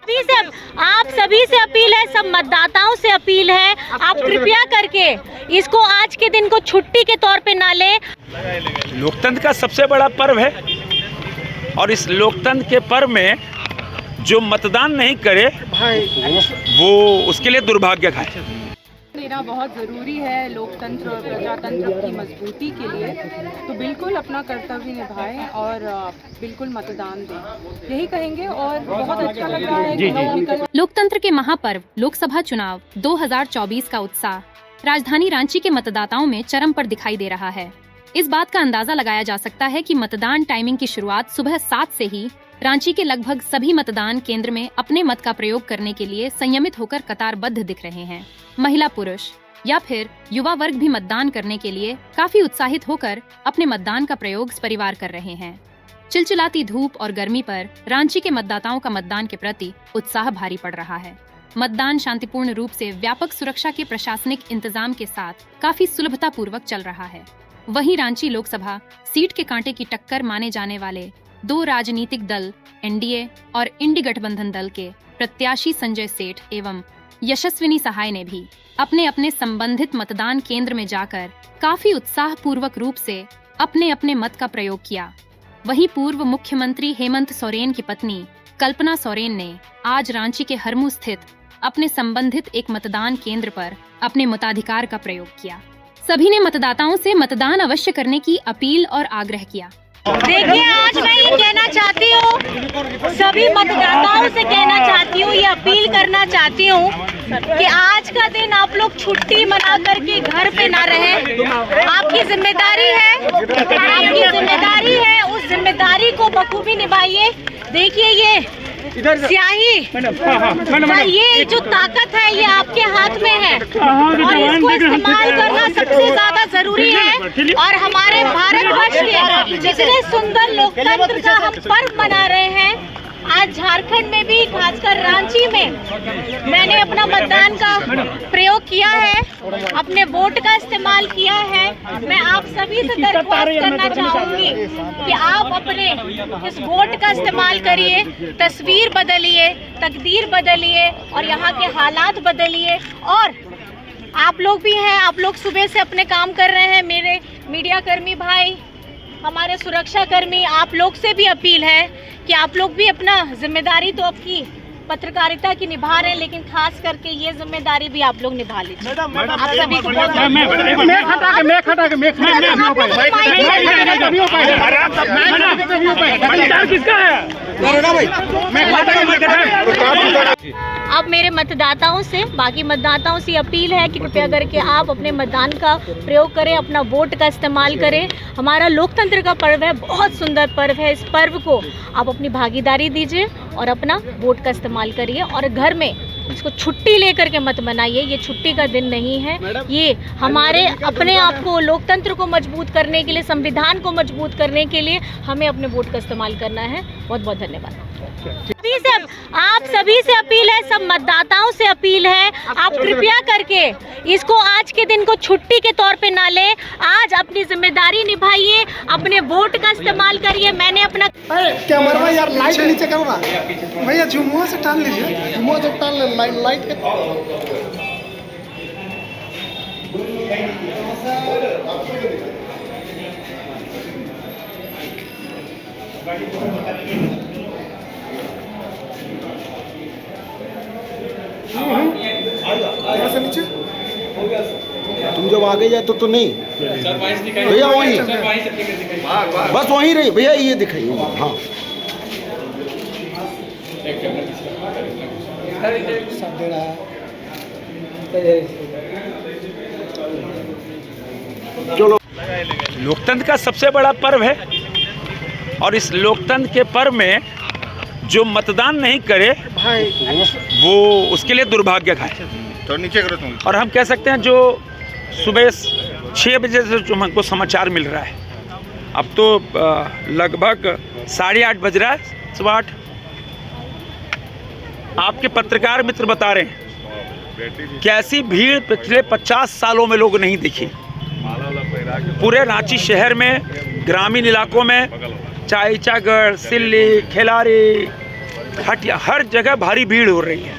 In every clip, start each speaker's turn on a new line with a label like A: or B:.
A: आप सभी से अपील है, सब मतदाताओं से अपील है, आप कृपया करके इसको आज के दिन को छुट्टी के तौर पे ना लें।
B: लोकतंत्र का सबसे बड़ा पर्व है और इस लोकतंत्र के पर्व में जो मतदान नहीं करे वो उसके लिए दुर्भाग्य का है।
C: देना बहुत ज़रूरी है लोकतंत्र और प्रजातंत्र की मजबूती के लिए, तो बिल्कुल अपना कर्तव्य निभाएं और बिल्कुल मतदान दें, यही कहेंगे। और बहुत अच्छा लग रहा है कि
D: लोकतंत्र के महापर्व लोकसभा चुनाव 2024 का उत्साह राजधानी रांची के मतदाताओं में चरम पर दिखाई दे रहा है। इस बात का अंदाजा लगाया जा सकता है कि मतदान टाइमिंग की शुरुआत सुबह 7 से ही रांची के लगभग सभी मतदान केंद्र में अपने मत का प्रयोग करने के लिए संयमित होकर कतारबद्ध दिख रहे हैं। महिला, पुरुष या फिर युवा वर्ग भी मतदान करने के लिए काफी उत्साहित होकर अपने मतदान का प्रयोग परिवार कर रहे हैं। चिलचिलाती धूप और गर्मी पर रांची के मतदाताओं का मतदान के प्रति उत्साह भारी पड़ रहा है। मतदान शांतिपूर्ण रूप से व्यापक सुरक्षा के प्रशासनिक इंतजाम के साथ काफी सुलभता पूर्वक चल रहा है। वहीं रांची लोकसभा सीट के कांटे की टक्कर माने जाने वाले 2 राजनीतिक दल एनडीए और इंडी गठबंधन दल के प्रत्याशी संजय सेठ एवं यशस्विनी सहाय ने भी अपने अपने संबंधित मतदान केंद्र में जाकर काफी उत्साह पूर्वक रूप से अपने अपने मत का प्रयोग किया। वहीं पूर्व मुख्यमंत्री हेमंत सोरेन की पत्नी कल्पना सोरेन ने आज रांची के हरमू स्थित अपने संबंधित एक मतदान केंद्र पर अपने मताधिकार का प्रयोग किया। सभी ने मतदाताओं से मतदान अवश्य करने की अपील और आग्रह किया।
A: देखिए, आज मैं ये कहना चाहती हूँ, सभी मतदाताओं से कहना चाहती हूँ, ये अपील करना चाहती हूँ कि आज का दिन आप लोग छुट्टी मना करके घर पे ना रहें। आपकी जिम्मेदारी है, उस जिम्मेदारी को बखूबी निभाइए। देखिए, ये स्याही ये जो ताकत है ये आपके हाथ में है और इसको इस्तेमाल करना सबसे ज्यादा जरूरी है। और हमारे भारतवर्ष के जितने सुंदर लोकतंत्र का हम पर्व मना रहे हैं, आज झारखंड में भी खासकर रांची में मैंने अपना मतदान का प्रयोग किया है, अपने वोट का इस्तेमाल किया है। मैं आप सभी से दरख्वास्त करना चाहूंगी कि आप अपने इस वोट का इस्तेमाल करिए, तस्वीर बदलिए, तकदीर बदलिए और यहाँ के हालात बदलिए। और आप लोग भी हैं, आप लोग सुबह से अपने काम कर रहे हैं, मेरे मीडिया कर्मी भाई, हमारे सुरक्षा कर्मी, आप लोग से भी अपील है कि आप लोग भी अपना जिम्मेदारी तो आपकी पत्रकारिता की निभा रहे हैं, लेकिन खास करके ये जिम्मेदारी भी आप लोग निभा लीजिए। आप सभी को अब मेरे मतदाताओं से, बाकी मतदाताओं से अपील है कि कृपया करके आप अपने मतदान का प्रयोग करें, अपना वोट का इस्तेमाल करें। हमारा लोकतंत्र का पर्व है, बहुत सुंदर पर्व है। इस पर्व को आप अपनी भागीदारी दीजिए और अपना वोट का इस्तेमाल करिए और घर में इसको छुट्टी लेकर के मत मनाइए। ये छुट्टी का दिन नहीं है, ये हमारे अपने आप को, लोकतंत्र को मजबूत करने के लिए, संविधान को मजबूत करने के लिए हमें अपने वोट का इस्तेमाल करना है। बहुत बहुत धन्यवाद। आप सभी से अपील है, सब मतदाताओं से अपील है, आप कृपया करके इसको आज के दिन को छुट्टी के तौर पे ना लें। आज अपनी जिम्मेदारी निभाइए, अपने वोट का इस्तेमाल करिए। मैंने अपना
E: कैमरा यार लाइट नीचे करो ना भैया, झुमुआ से टाल लीजिए, झुमुआ से टाल ले, लाइट के नीचे।
F: तुम जब आगे जाए तो नहीं भैया, वहीं बस वहीं रही भैया, ये दिखाइए। हाँ, चलो।
B: लोकतंत्र का सबसे बड़ा पर्व है और इस लोकतंत्र के पर्व में जो मतदान नहीं करे वो उसके लिए दुर्भाग्य का है।
G: तो नीचे करो तुम।
B: और हम कह सकते हैं जो सुबह 6 बजे से जो हमको समाचार मिल रहा है, अब तो लगभग 8:30 बज रहा है, सुबह 8। आपके पत्रकार मित्र बता रहे हैं कैसी भीड़ पिछले 50 सालों में लोग नहीं दिखी। पूरे रांची शहर में, ग्रामीण इलाकों में, चाईचागढ़, सिल्ली, खिलारी, हर जगह भारी भीड़ हो रही है।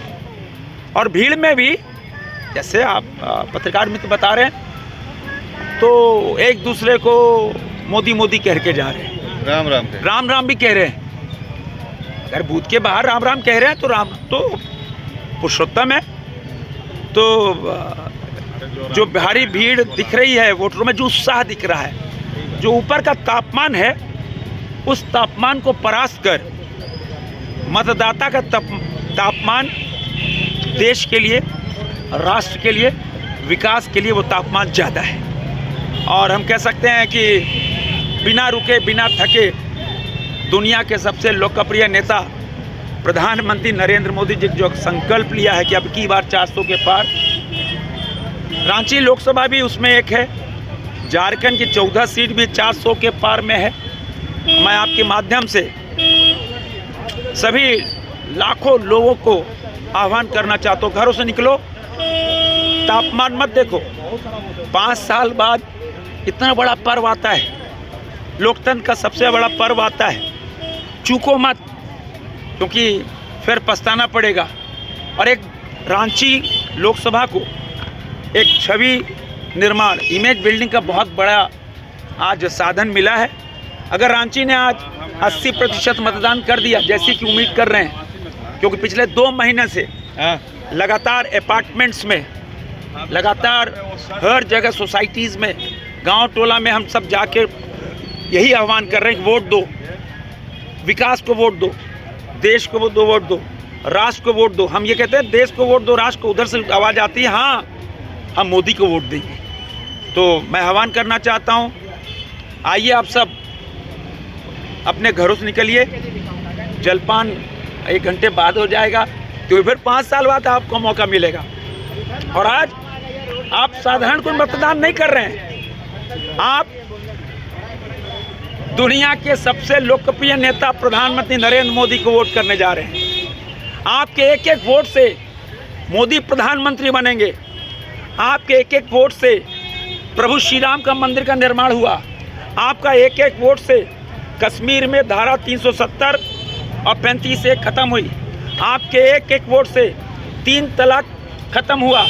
B: और भीड़ में भी जैसे आप पत्रकार मित्र बता रहे हैं तो एक दूसरे को मोदी मोदी कह के जा रहे हैं, राम राम भी कह रहे हैं। अगर बूथ के बाहर राम राम कह रहे हैं तो राम तो पुरुषोत्तम है। तो जो भारी भीड़ दिख रही है वोटरों में, जो उत्साह दिख रहा है, जो ऊपर का तापमान है, उस तापमान को परास्त कर मतदाता का तापमान देश के लिए, राष्ट्र के लिए, विकास के लिए वो तापमान ज़्यादा है। और हम कह सकते हैं कि बिना रुके बिना थके दुनिया के सबसे लोकप्रिय नेता प्रधानमंत्री नरेंद्र मोदी जी जो संकल्प लिया है कि अब की बार 400 के पार, रांची लोकसभा भी उसमें एक है, झारखंड की 14 सीट भी 400 के पार में है। मैं आपके माध्यम से सभी लाखों लोगों को आह्वान करना चाहता हूँ, घरों से निकलो, तापमान मत देखो। 5 साल बाद इतना बड़ा पर्व आता है, लोकतंत्र का सबसे बड़ा पर्व आता है, चूको मत, क्योंकि फिर पछताना पड़ेगा। और एक रांची लोकसभा को एक छवि निर्माण, इमेज बिल्डिंग का बहुत बड़ा आज साधन मिला है। अगर रांची ने आज 80% मतदान कर दिया जैसी कि उम्मीद कर रहे हैं, क्योंकि पिछले 2 महीने से लगातार अपार्टमेंट्स में, लगातार हर जगह सोसाइटीज़ में, गांव टोला में हम सब जाके यही आह्वान कर रहे हैं कि वोट दो, विकास को वोट दो, देश को वोट दो, राष्ट्र को वोट दो। हम ये कहते हैं देश को वोट दो, राष्ट्र को, उधर से आवाज़ आती है हाँ हम मोदी को वोट देंगे। तो मैं आह्वान करना चाहता हूँ, आइए आप सब अपने घरों से निकलिए, जलपान 1 घंटे बाद हो जाएगा, तो फिर 5 साल बाद आपको मौका मिलेगा। और आज आप साधारण कोई मतदान नहीं कर रहे हैं, आप दुनिया के सबसे लोकप्रिय नेता प्रधानमंत्री नरेंद्र मोदी को वोट करने जा रहे हैं। आपके एक एक वोट से मोदी प्रधानमंत्री बनेंगे, आपके एक एक वोट से प्रभु श्री राम का मंदिर का निर्माण हुआ, आपका एक एक वोट से कश्मीर में धारा 370 और 35 से ख़त्म हुई, आपके एक एक वोट से 3 तलाक ख़त्म हुआ,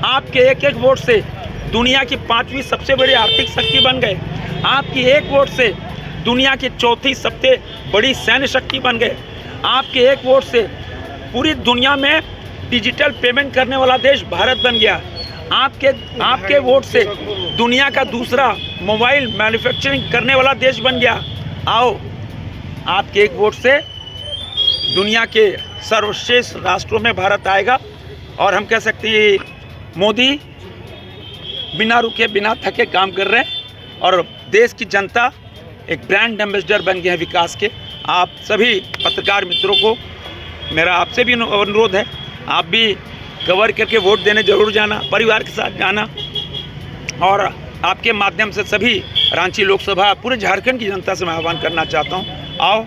B: आपके एक एक वोट से दुनिया की 5वीं सबसे बड़ी आर्थिक शक्ति बन गए, आपकी एक वोट से दुनिया की 4थी सबसे बड़ी सैन्य शक्ति बन गए, आपके एक वोट से पूरी दुनिया में डिजिटल पेमेंट करने वाला देश भारत बन गया, आपके वोट से दुनिया का दूसरा मोबाइल मैन्युफैक्चरिंग करने वाला देश बन गया। आओ, आपके एक वोट से दुनिया के सर्वश्रेष्ठ राष्ट्रों में भारत आएगा। और हम कह सकते हैं मोदी बिना रुके बिना थके काम कर रहे हैं और देश की जनता एक ब्रांड एम्बेसडर बन गए हैं विकास के। आप सभी पत्रकार मित्रों को मेरा आपसे भी अनुरोध है, आप भी कवर करके वोट देने जरूर जाना, परिवार के साथ जाना। और आपके माध्यम से सभी रांची लोकसभा, पूरे झारखंड की जनता से मैं आह्वान करना चाहता हूँ, आओ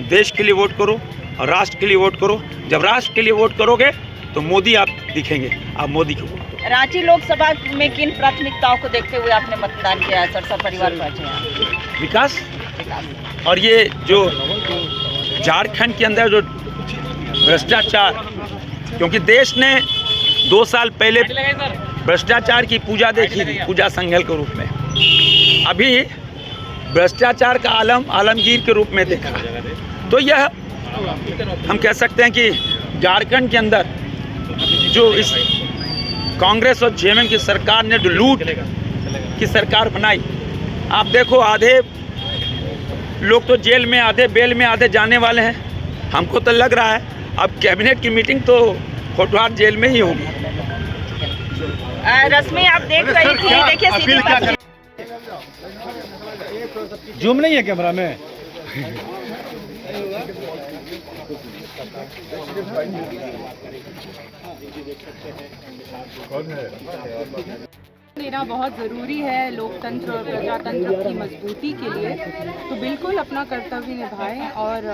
B: देश के लिए वोट करो और राष्ट्र के लिए वोट करो। जब राष्ट्र के लिए वोट करोगे तो मोदी आप दिखेंगे, आप मोदी को वोट करो।
A: रांची लोकसभा में किन प्राथमिकताओं को देखते हुए आपने मतदान किया है? सरसा परिवार पहुंचे
B: विकास। और ये जो झारखंड के अंदर जो भ्रष्टाचार, क्योंकि देश ने 2 साल पहले भ्रष्टाचार की पूजा देखी थी, पूजा संगल के रूप में, अभी भ्रष्टाचार का आलमगीर के रूप में देखा। तो यह हम कह सकते हैं कि झारखंड के अंदर जो इस कांग्रेस और जेएमएम की सरकार ने जो लूट की सरकार बनाई, आप देखो आधे लोग तो जेल में, आधे बेल में, आधे जाने वाले हैं। हमको तो लग रहा है अब कैबिनेट की मीटिंग तो कोटवार जेल में ही होगी।
A: रश्मि आप देख रही थी, देखिए सीधी बात,
E: जूम नहीं है कैमरा में। कौन है?
C: देना बहुत ज़रूरी है लोकतंत्र और प्रजातंत्र की मजबूती के लिए, तो बिल्कुल अपना कर्तव्य निभाएं और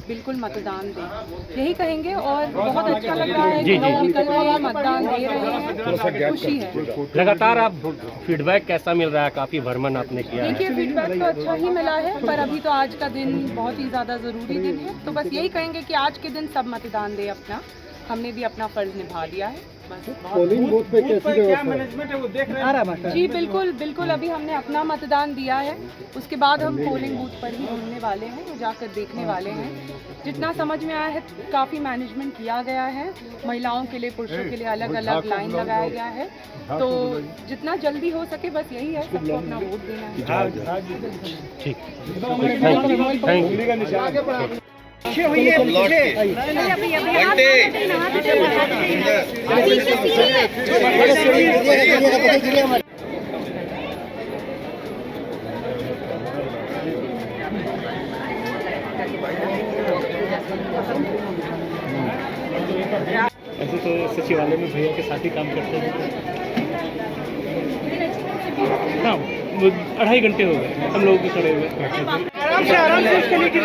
C: बिल्कुल मतदान दें, यही कहेंगे। और बहुत अच्छा लग रहा है कि लोग निकल रहे हैं, मतदान दे रहे हैं, खुशी है।
G: लगातार आप फीडबैक कैसा मिल रहा है? काफ़ी भ्रमण आपने किया है।
C: देखिए फीडबैक तो अच्छा ही मिला है, पर अभी तो आज का दिन बहुत ही ज़्यादा ज़रूरी दिन है, तो बस यही कहेंगे कि आज के दिन सब मतदान दें अपना। हमने भी अपना फर्ज निभा लिया है।
E: पोलिंग बूथ पे कैसी व्यवस्था है?
B: वो देख रहे हैं।
C: जी बिल्कुल बिल्कुल, अभी हमने अपना मतदान दिया है, उसके बाद हम पोलिंग बूथ पर ही घूमने वाले हैं, वो जाकर देखने वाले हैं। जितना समझ में आया है काफ़ी मैनेजमेंट किया गया है, महिलाओं के लिए पुरुषों के लिए अलग अलग लाइन लगाया गया है, तो जितना जल्दी हो सके बस यही है, सबको अपना वोट देना है।
G: ठीक, थैंक यू।
H: ऐसे तो सचिवालय में भैया के साथ ही काम करते हैं। हाँ, 2.5 घंटे हो गए हम लोग भी खड़े हुए।
B: आराम से उसको नीचे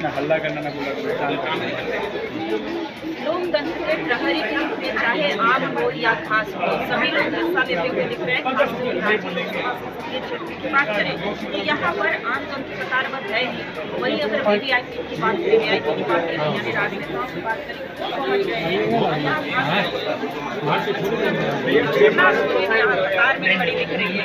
B: ना हल्ला करना ना
I: लोकतंत्र के प्रहरी के रूप में चाहे आम हो या खास हो, सभी लोग हिस्सा लेते हुए दिख रहे हैं। बात करें तो यहाँ पर आम जन की कतारबद्ध है ही, वहीं अगर वीवीआईपी की बात करें, वीआईपी की बात करें, यानी राजनेताओं की बात करें तो पहुँच गए हैं। यहाँ कतार में खड़ी दिख रही है।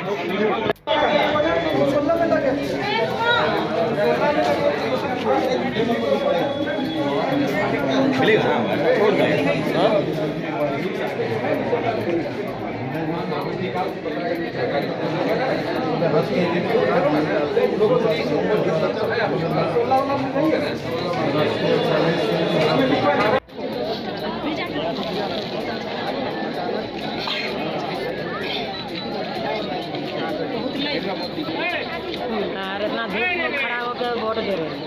I: इतना धूप में खड़ा होकर वोट दे रहे हैं,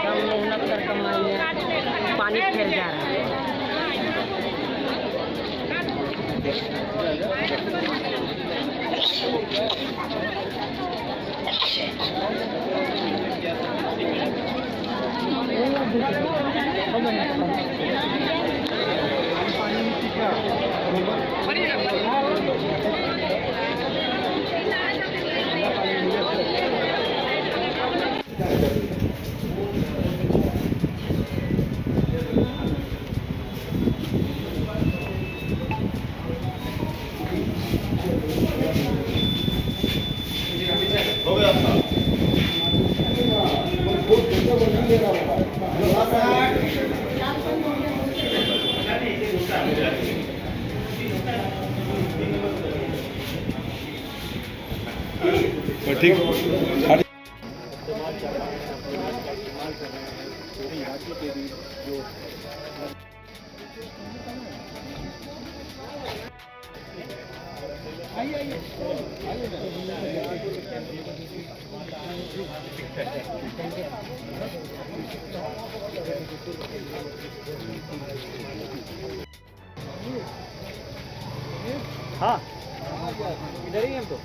I: कम मेहनत कर कमाई पानी फेर जा रहा है।
F: ठीक।
H: हाँ, इधर ही हम तो।